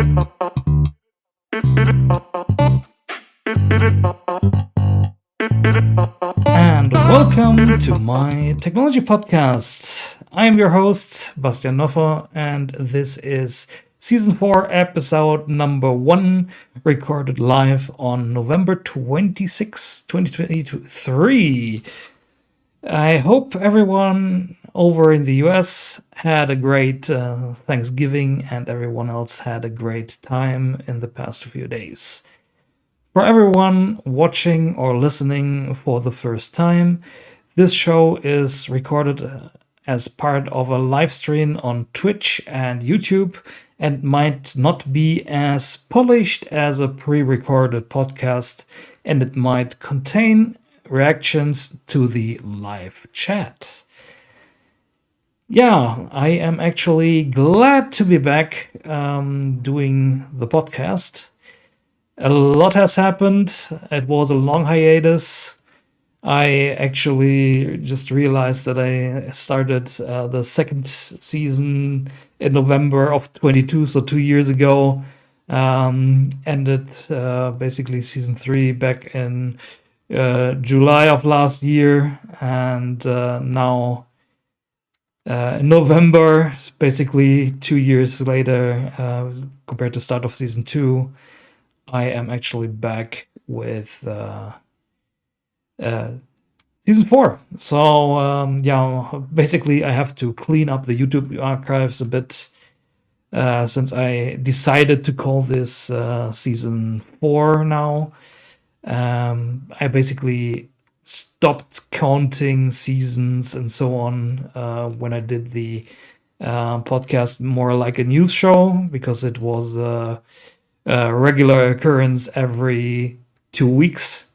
And welcome to my technology podcast. I'm your host, Bastian Noffer, and this is season 4, episode number 1, recorded live on November 26, 2023. I hope everyone over in the US had a great Thanksgiving and everyone else had a great time in the past few days. For everyone watching or listening for the first time, this show is recorded as part of a live stream on Twitch and YouTube and might not be as polished as a pre-recorded podcast, and it might contain reactions to the live chat. Yeah, I am actually glad to be back doing the podcast. A lot has happened. It was a long hiatus. I actually just realized that I started the second season in November of 22, so 2 years ago. Ended basically season 3 back in July of last year, and now in November, basically 2 years later, compared to start of season 2, I am actually back with season 4. So basically I have to clean up the YouTube archives a bit since I decided to call this season 4 now. I basically stopped counting seasons and so on when I did the podcast more like a news show, because it was a regular occurrence every 2 weeks.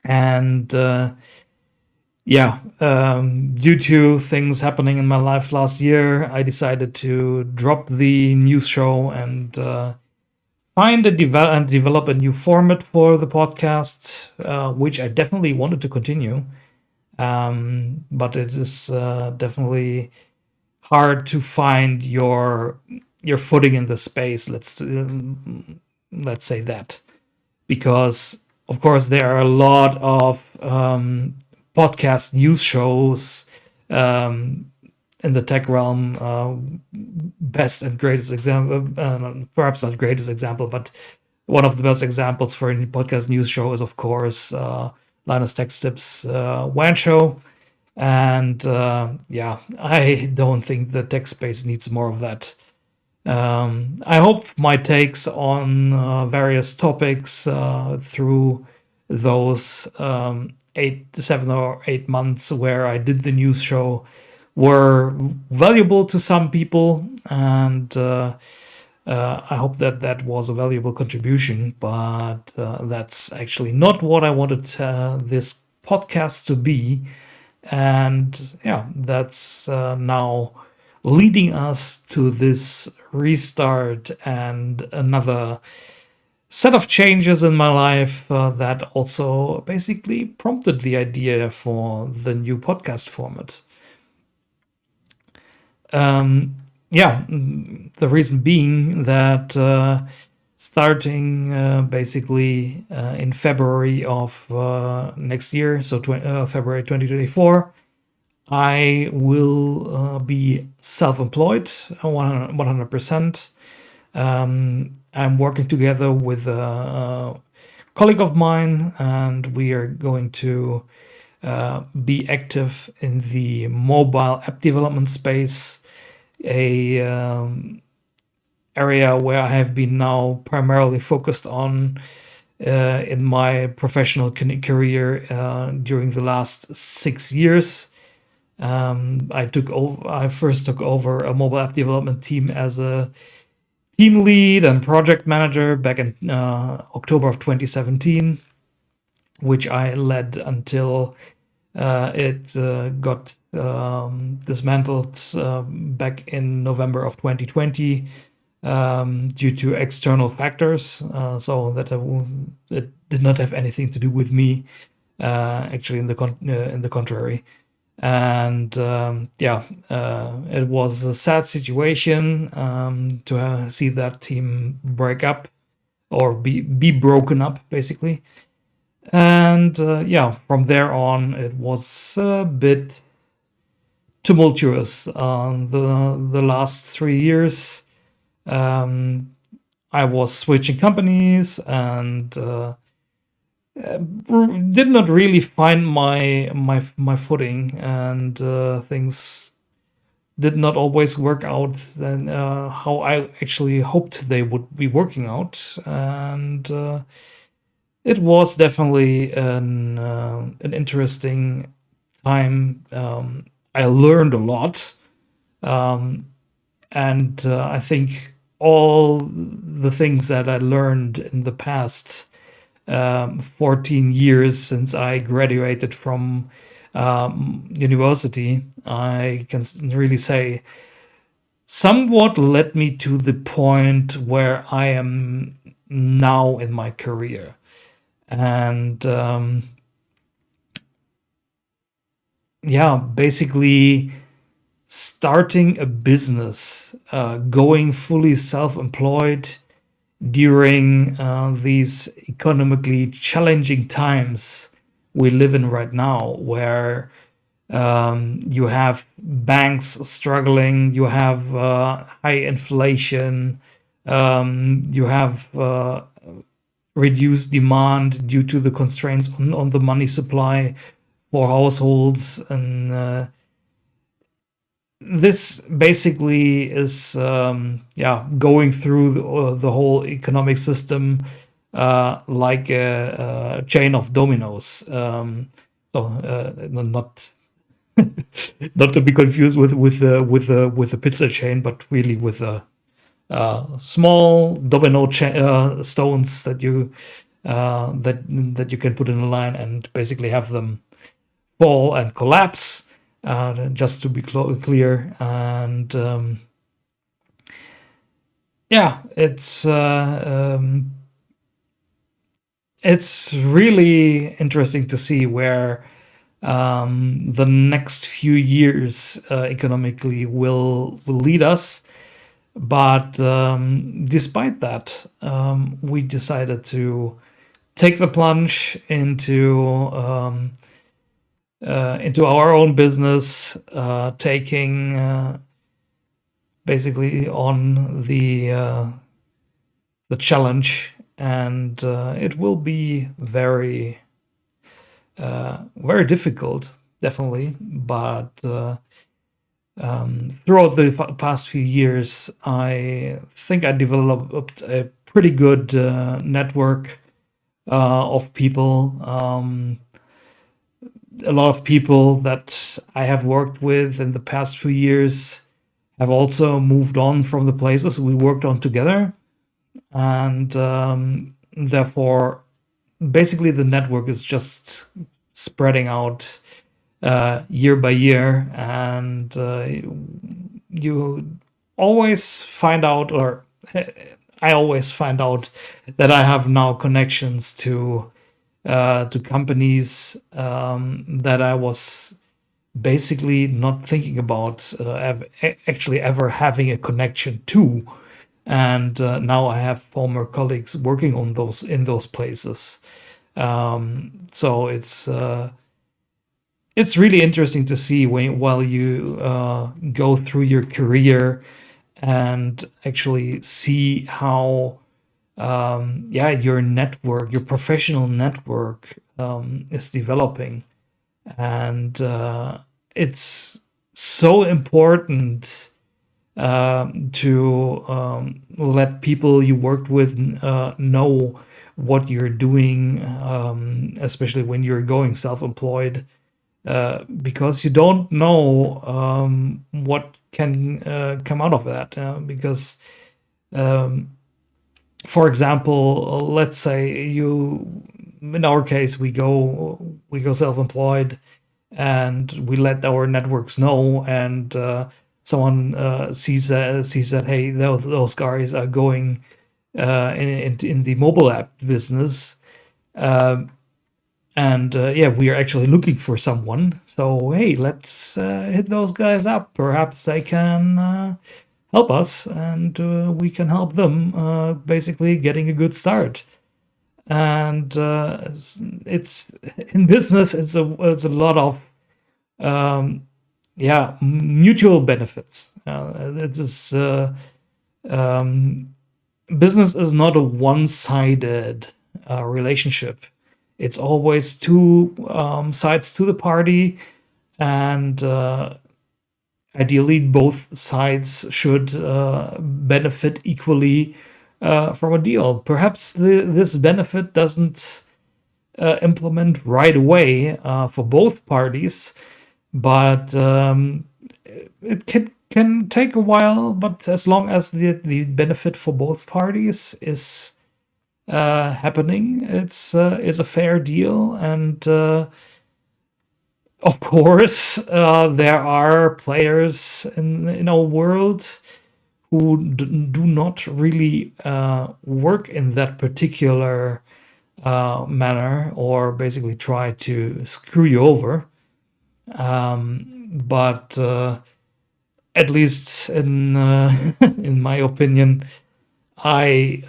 And due to things happening in my life last year, I decided to drop the news show and develop a new format for the podcast, which I definitely wanted to continue. But it is definitely hard to find your footing in the space. Let's say that, because of course there are a lot of podcast news shows in the tech realm. Best and greatest example, perhaps not greatest example, but one of the best examples for a podcast news show is of course Linus Tech Tips WAN show. And I don't think the tech space needs more of that. I hope my takes on various topics through those 7 or 8 months where I did the news show were valuable to some people, and I hope that was a valuable contribution. But that's actually not what I wanted this podcast to be. And that's now leading us to this restart and another set of changes in my life that also basically prompted the idea for the new podcast format. The reason being that starting basically in February of next year, so February 2024, I will be self-employed 100%. I'm working together with a colleague of mine, and we are going to be active in the mobile app development space, a area where I have been now primarily focused on in my professional career during the last 6 years. I first took over a mobile app development team as a team lead and project manager back in October of 2017, which I led until it got dismantled back in November of 2020 due to external factors. So that it did not have anything to do with me. Actually, in the contrary. And it was a sad situation to see that team break up or be broken up, basically. And from there on, it was a bit tumultuous. The last 3 years, I was switching companies and did not really find my footing, and things did not always work out than how I actually hoped they would be working out. And it was definitely an interesting time. I learned a lot, and I think all the things that I learned in the past 14 years since I graduated from university, I can really say somewhat led me to the point where I am now in my career. And basically starting a business, going fully self-employed during these economically challenging times we live in right now, where you have banks struggling, you have high inflation, you have reduced demand due to the constraints on the money supply for households. And this basically is going through the whole economic system like a chain of dominoes. Not not to be confused with a pizza chain, but really with a small domino stones that you can put in a line and basically have them fall and collapse. Just to be clear. And it's really interesting to see where the next few years economically will lead us. But despite that, we decided to take the plunge into our own business, taking basically on the challenge, and it will be very very difficult, definitely. But throughout the past few years, I think I developed a pretty good network of people. A lot of people that I have worked with in the past few years have also moved on from the places we worked on together. And therefore, basically, the network is just spreading out year by year. And you always find out, or I always find out, that I have now connections to companies that I was basically not thinking about actually ever having a connection to. And now I have former colleagues working on in those places. So it's really interesting to see while you go through your career and actually see how your network, your professional network, is developing. And it's so important to let people you worked with know what you're doing, especially when you're going self-employed, because you don't know what can come out of that. Because for example, let's say in our case, we go self-employed, and we let our networks know, and someone sees that, hey, those guys are going in the mobile app business. And yeah, we are actually looking for someone. So hey, let's hit those guys up. Perhaps they can help us, and we can help them basically getting a good start. And it's in business. It's a lot of yeah, mutual benefits. It is business is not a one-sided relationship. It's always two sides to the party, and ideally both sides should benefit equally from a deal. Perhaps this benefit doesn't implement right away for both parties, but it can take a while. But as long as the benefit for both parties is happening, it's a fair deal. And of course, there are players in our world who do not really work in that particular manner, or basically try to screw you over. But at least in in my opinion, I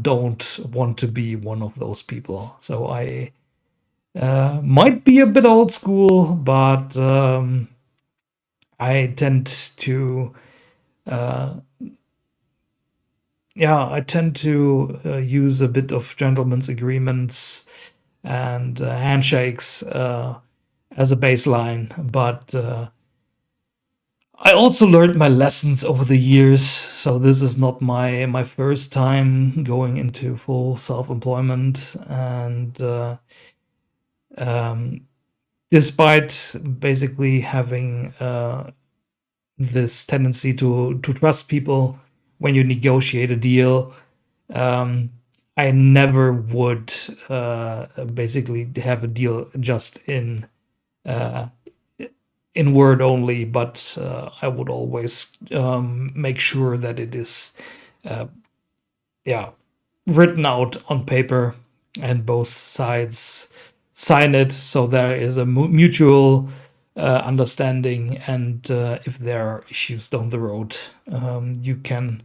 don't want to be one of those people. So I might be a bit old school, but I tend to I tend to use a bit of gentlemen's agreements and handshakes as a baseline. But I also learned my lessons over the years, so this is not my first time going into full self-employment. And despite basically having this tendency to trust people when you negotiate a deal, I never would basically have a deal just in word only, but I would always make sure that it is written out on paper and both sides sign it, so there is a mutual understanding. And if there are issues down the road, you can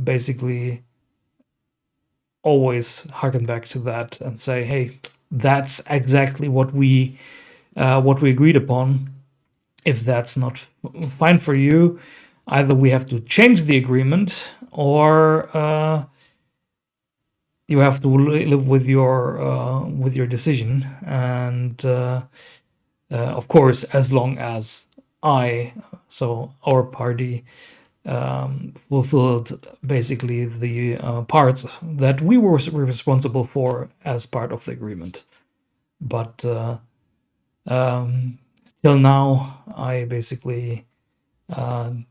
basically always harken back to that and say, hey, that's exactly what we agreed upon. If that's not fine for you, either we have to change the agreement, or you have to live with your decision. And of course, as long as our party fulfilled basically the parts that we were responsible for as part of the agreement. But till now, I basically, I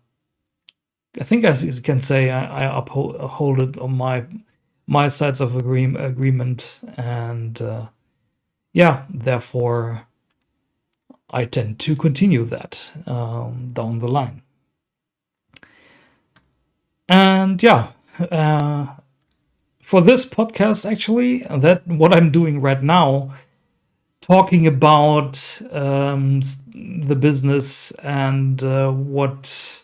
think I can say I uphold it on my sides of agreement, and therefore I tend to continue that down the line. And for this podcast, actually, that what I'm doing right now, talking about the business and what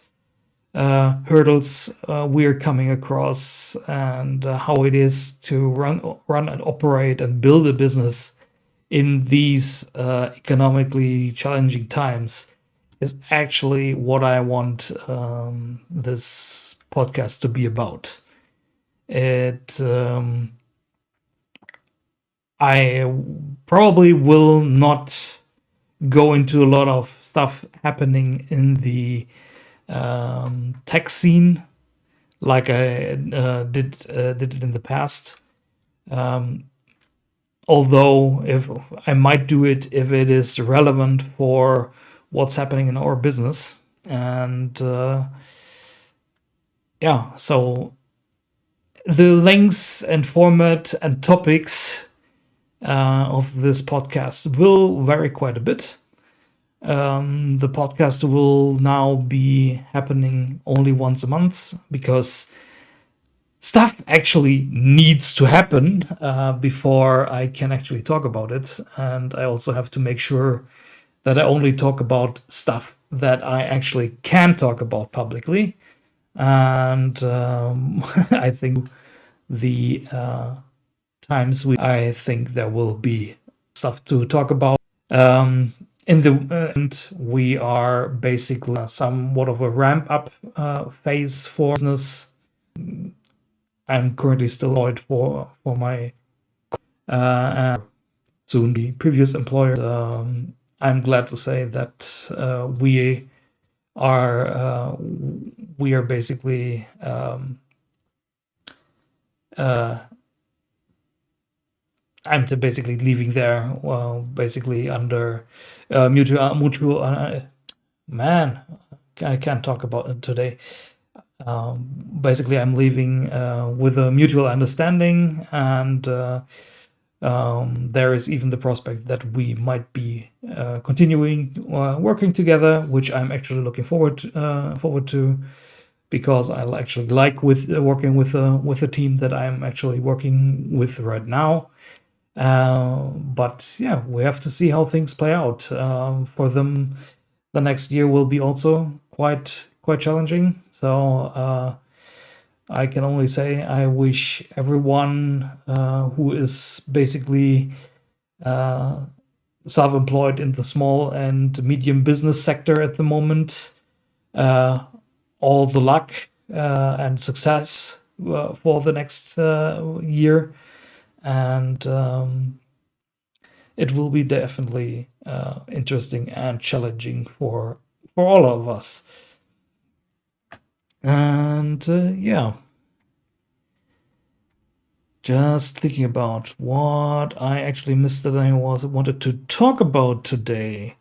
hurdles we're coming across, and how it is to run and operate and build a business in these economically challenging times, is actually what I want this podcast to be about. I probably will not go into a lot of stuff happening in the tech scene like I did it in the past. Although if I might do it if it is relevant for what's happening in our business. And so the lengths and format and topics of this podcast will vary quite a bit. The podcast will now be happening only once a month, because stuff actually needs to happen before I can actually talk about it. And I also have to make sure that I only talk about stuff that I actually can talk about publicly. And I think the I think there will be stuff to talk about. In the end, we are basically somewhat of a ramp up phase for business. I'm currently still employed for my and soon the previous employer. I'm glad to say that we are basically I'm basically leaving there, basically under mutual. Man, I can't talk about it today. Basically, I'm leaving with a mutual understanding, and there is even the prospect that we might be continuing working together, which I'm actually looking forward to, because I actually like working with a team that I'm actually working with right now. But yeah, we have to see how things play out. For them, the next year will be also quite challenging. So I can only say I wish everyone who is basically self-employed in the small and medium business sector at the moment all the luck and success for the next year. And it will be definitely interesting and challenging for all of us. And yeah, just thinking about what I actually missed that I wanted to talk about today.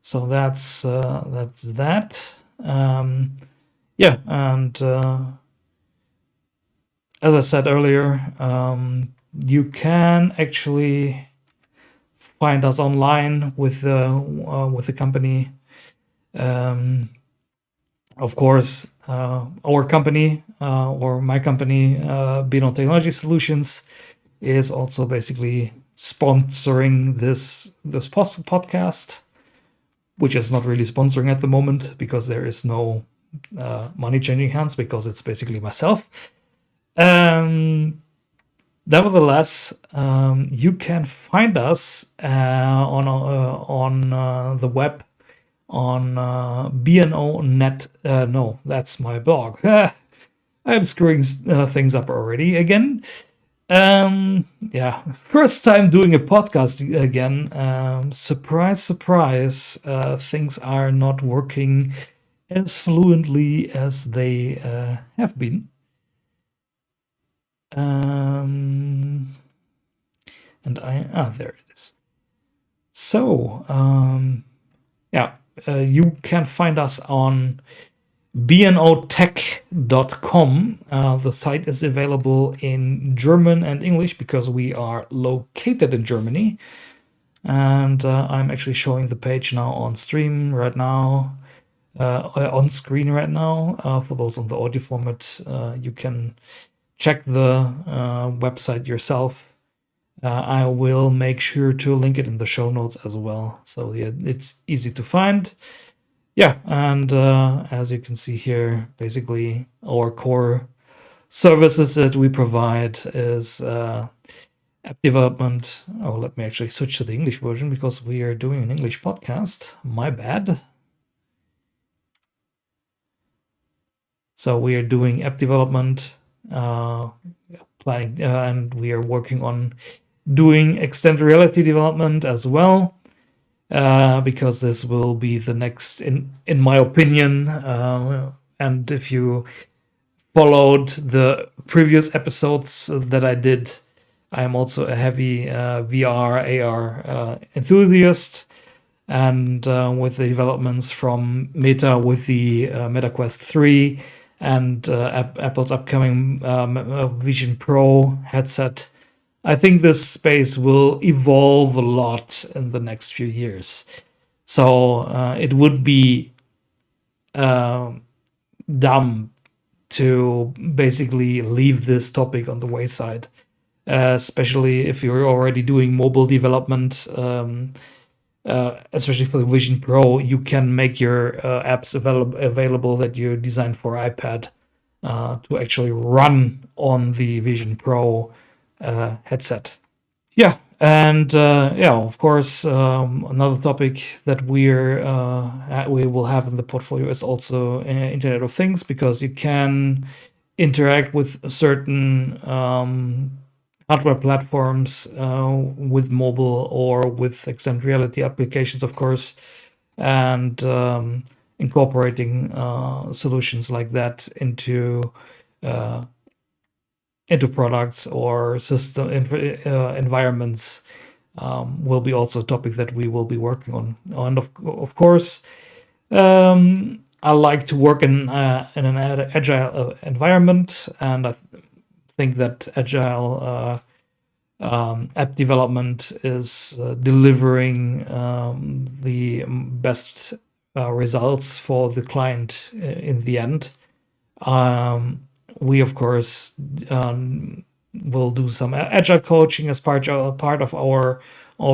So that's that. Yeah, and as I said earlier, you can actually find us online with the company. Of course, our company or my company, BNO Technology Solutions, is also basically sponsoring this podcast, which is not really sponsoring at the moment because there is no money changing hands, because it's basically myself. Nevertheless, you can find us on the web on BNO Net. No, that's my blog. I'm screwing things up already again. Yeah, first time doing a podcast again. Surprise, surprise. Things are not working as fluently as they have been. And there it is. So yeah, you can find us on bnotech.com. The site is available in German and English because we are located in Germany. And I'm actually showing the page now on stream right now, on screen right now. For those on the audio format, you can check the website yourself. I will make sure to link it in the show notes as well. So yeah, it's easy to find. Yeah, and as you can see here, basically our core services that we provide is app development. Oh, let me actually switch to the English version because we are doing an English podcast. My bad. So we are doing app development, planning, and we are working on doing extended reality development as well, because this will be the next, in my opinion. And if you followed the previous episodes that I did, I am also a heavy VR, AR enthusiast. And with the developments from Meta with the Meta Quest 3 and Apple's upcoming Vision Pro headset, I think this space will evolve a lot in the next few years. So it would be dumb to basically leave this topic on the wayside, especially if you're already doing mobile development. Especially for the Vision Pro, you can make your apps available that you designed for iPad to actually run on the Vision Pro headset. Yeah, and of course, another topic that we will have in the portfolio is also Internet of Things, because you can interact with certain hardware platforms with mobile or with extended reality applications, of course, and incorporating solutions like that into products or system environments will be also a topic that we will be working on. And of course, I like to work in an agile environment, and I think that agile app development is delivering the best results for the client in the end. We of course will do some agile coaching as part of our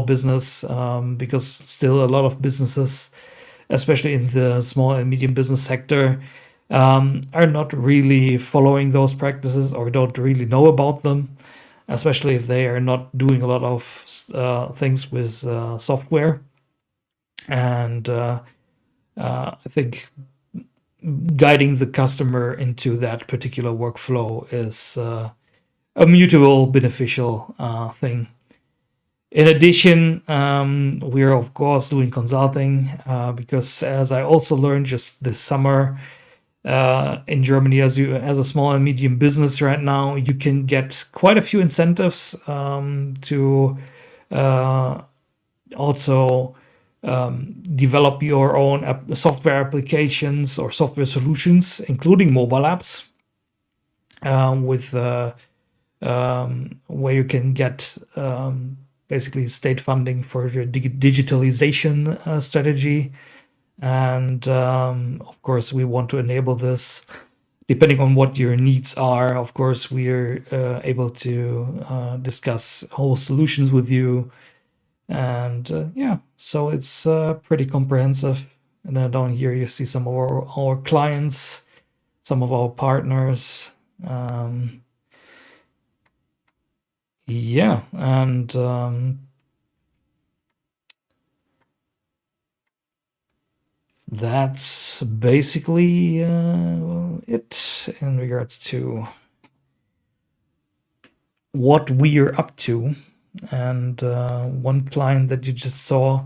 business, because still a lot of businesses, especially in the small and medium business sector, are not really following those practices or don't really know about them, especially if they are not doing a lot of things with software. And I think guiding the customer into that particular workflow is a mutual beneficial thing. In addition, we are of course doing consulting, because as I also learned just this summer, in Germany, as a small and medium business right now, you can get quite a few incentives to also develop your own software applications or software solutions, including mobile apps, with where you can get basically state funding for your digitalization strategy. And of course, we want to enable this depending on what your needs are. Of course, we are able to discuss whole solutions with you. And so it's pretty comprehensive. And then down here, you see some of our clients, some of our partners. And that's basically it in regards to what we are up to. And one client that you just saw,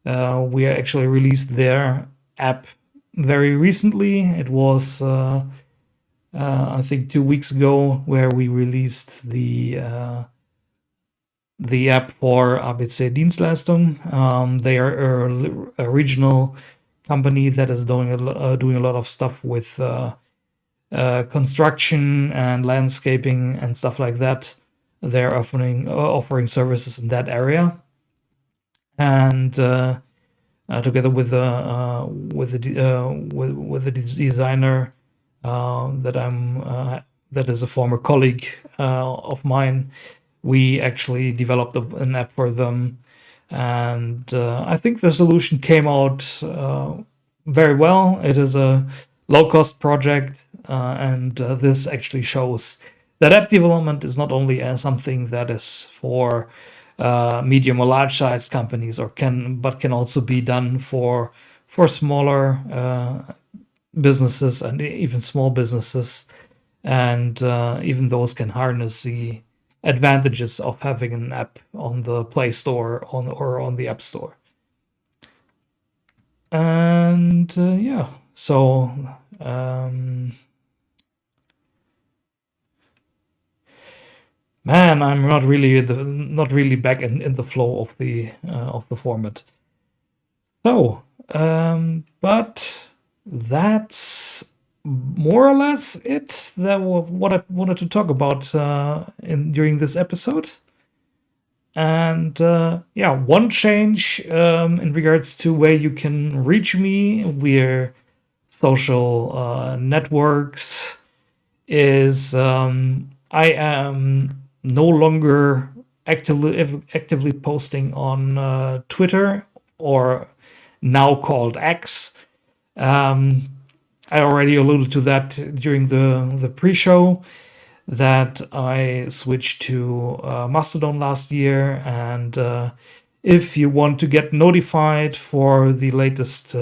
we actually released their app very recently. It was, I think, 2 weeks ago, where we released the app for ABC Dienstleistung. They are a regional company that is doing a lot of stuff with construction and landscaping and stuff like that. They're offering services in that area, and together with the designer that is a former colleague of mine, we actually developed an app for them. And I think the solution came out very well. It is a low-cost project, and this actually shows that app development is not only something that is for medium or large-sized companies, but can also be done for smaller businesses and even small businesses, and even those can harness the advantages of having an app on the Play Store or on the App Store. And so man, I'm not really back in the flow of the format. So, but that's more or less it. That was what I wanted to talk about during this episode. And one change in regards to where you can reach me. We're social networks is I am no longer actively posting on Twitter, or now called X. I already alluded to that during the pre-show, that I switched to Mastodon last year, and if you want to get notified for the latest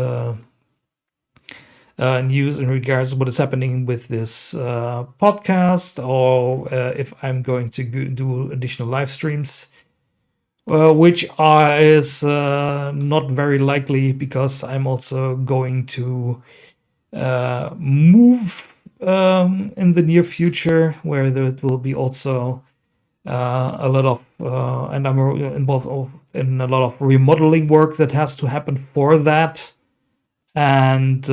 news in regards to what is happening with this podcast, or if I'm going to do additional live streams, which is not very likely, because I'm also going to move in the near future, where there will be also a lot of, and I'm involved in a lot of remodeling work that has to happen for that. And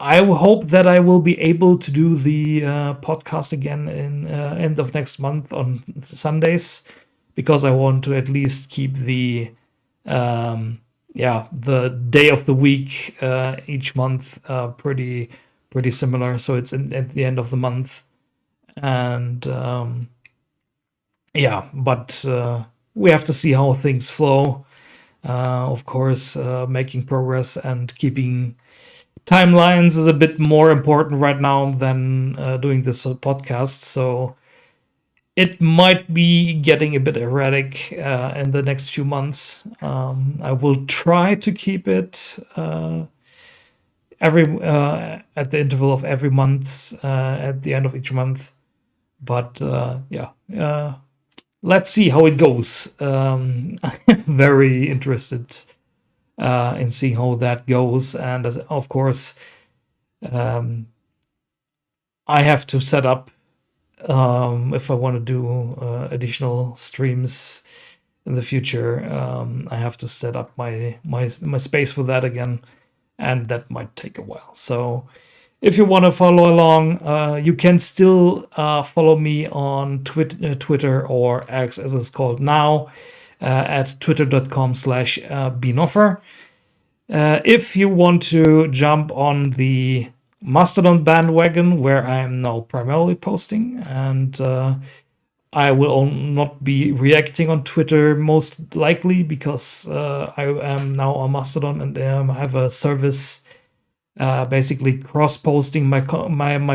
I hope that I will be able to do the podcast again in end of next month on Sundays, because I want to at least keep the the day of the week each month pretty similar, so it's at the end of the month. And but we have to see how things flow. Of course, making progress and keeping timelines is a bit more important right now than doing this podcast. So it might be getting a bit erratic in the next few months. I will try to keep it every at the interval of every month, at the end of each month. But let's see how it goes. I'm very interested in seeing how that goes, and of course, I have to set up, if I want to do additional streams in the future. I have to set up my space for that again, and that might take a while. So if you want to follow along, you can still follow me on Twitter, or X as it's called now, at twitter.com/bnoffer. If you want to jump on the Mastodon bandwagon, where I am now primarily posting, and I will not be reacting on Twitter most likely, because I am now on Mastodon, and I have a service basically cross-posting my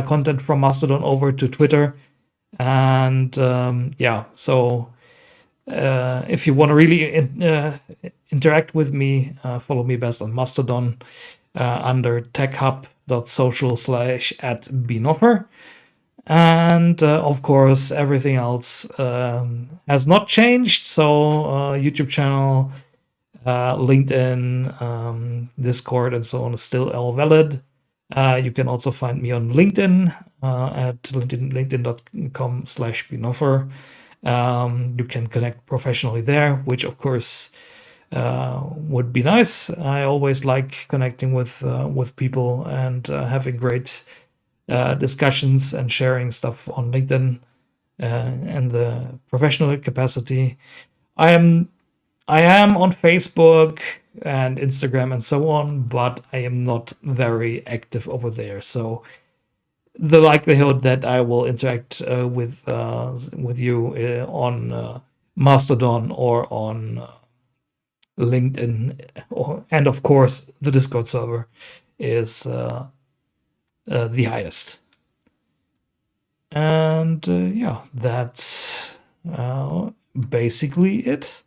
content from Mastodon over to Twitter. And so if you want to really interact with me, follow me best on Mastodon under techhub.social/@bnoffer. And of course, everything else has not changed. So YouTube channel, LinkedIn, Discord, and so on is still all valid. You can also find me on LinkedIn at linkedin.com/bnoffer. You can connect professionally there, which of course would be nice. I always like connecting with people and having great discussions and sharing stuff on LinkedIn in the professional capacity. I am on Facebook and Instagram and so on, but I am not very active over there. So the likelihood that I will interact with you on Mastodon or on LinkedIn, and of course the Discord server, is the highest. And that's basically it.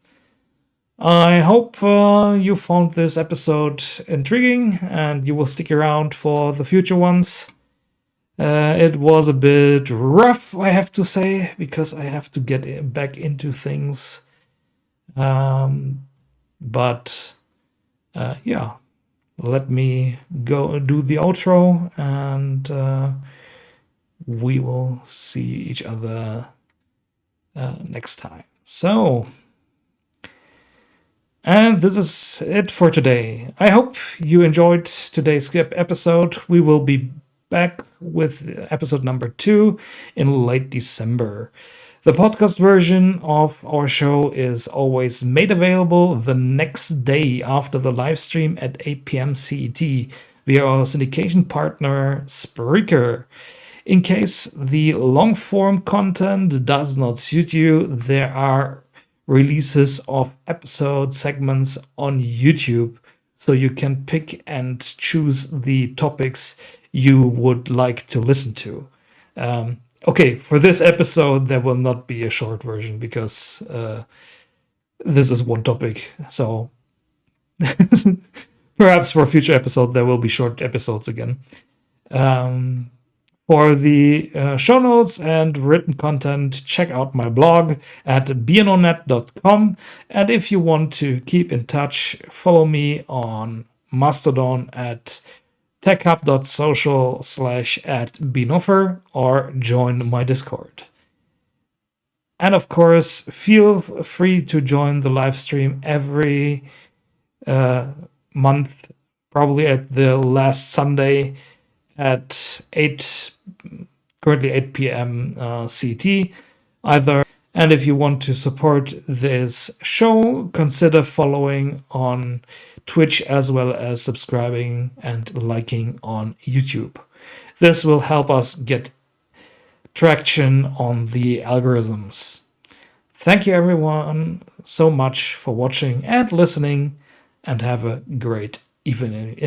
I hope you found this episode intriguing, and you will stick around for the future ones. It was a bit rough, I have to say, because I have to get back into things. But let me go do the outro, and we will see each other next time. So, and this is it for today. I hope you enjoyed today's episode. We will be back with episode number 2 in late December. The podcast version of our show is always made available the next day after the live stream at 8 p.m. CET. via our syndication partner, Spreaker. In case the long form content does not suit you, there are releases of episode segments on YouTube, so you can pick and choose the topics you would like to listen to. Okay, for this episode, there will not be a short version because this is one topic. So perhaps for a future episode, there will be short episodes again. For the show notes and written content, check out my blog at bnonet.com. And if you want to keep in touch, follow me on Mastodon at techhub.social/@bnoffer or join my Discord. And of course, feel free to join the live stream every month, probably at the last Sunday at currently 8 p.m. CT either. And if you want to support this show, consider following on Twitch as well as subscribing and liking on YouTube. This will help us get traction on the algorithms. Thank you everyone so much for watching and listening, and have a great evening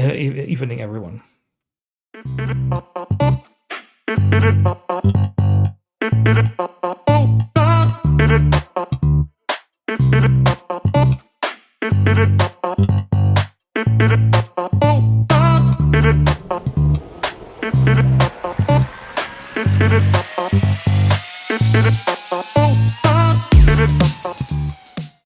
everyone.